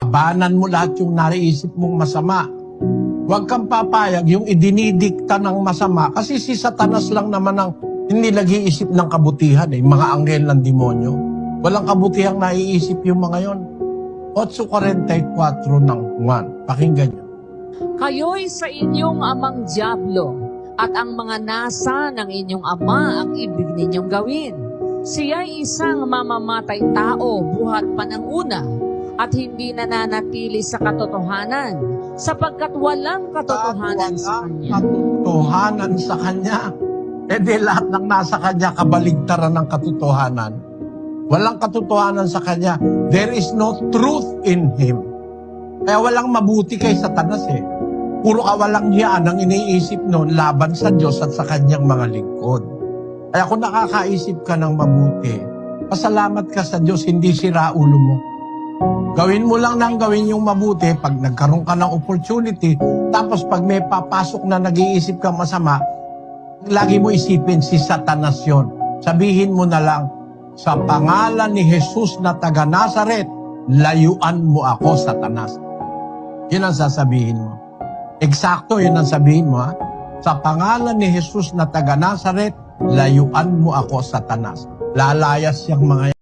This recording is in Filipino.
Labanan mo lahat yung naiisip mong masama. Huwag kang papayag yung idinidikta ng masama kasi si Satanas lang naman ang hindi nag-iisip ng kabutihan mga anghel ng demonyo. Walang kabutihang naiisip yung mga yon. 8:44 ng Juan. Pakinggan nyo. Kayo'y sa inyong amang Diablo, at ang mga nasa ng inyong ama ang ibig ninyong gawin. Siya'y isang mamamatay tao buhat pa ng una, at hindi nananatili sa katotohanan, sapagkat walang katotohanan sa kanya. Katotohanan sa kanya. Lahat ng nasa kanya kabaligtaran ng katotohanan. Walang katotohanan sa kanya. There is no truth in him. Kaya walang mabuti kay Satanas Puro kawalang hiyaan ang iniisip noon laban sa Diyos at sa kanyang mga lingkod. Kaya kung nakakaisip ka ng mabuti, pasalamat ka sa Diyos, hindi sira ulo mo. Gawin mo lang nang gawin yung mabuti pag nagkaroon ka ng opportunity, tapos pag may papasok na nag-iisip kang masama, lagi mo isipin si Satanas yun. Sabihin mo na lang, sa pangalan ni Jesus na taga Nazaret, layuan mo ako, Satanas. Yun ang sasabihin mo. Eksakto yun ang sabihin mo. Sa pangalan ni Jesus na taga Nazaret, layuan mo ako, Satanas. Lalayas yung mga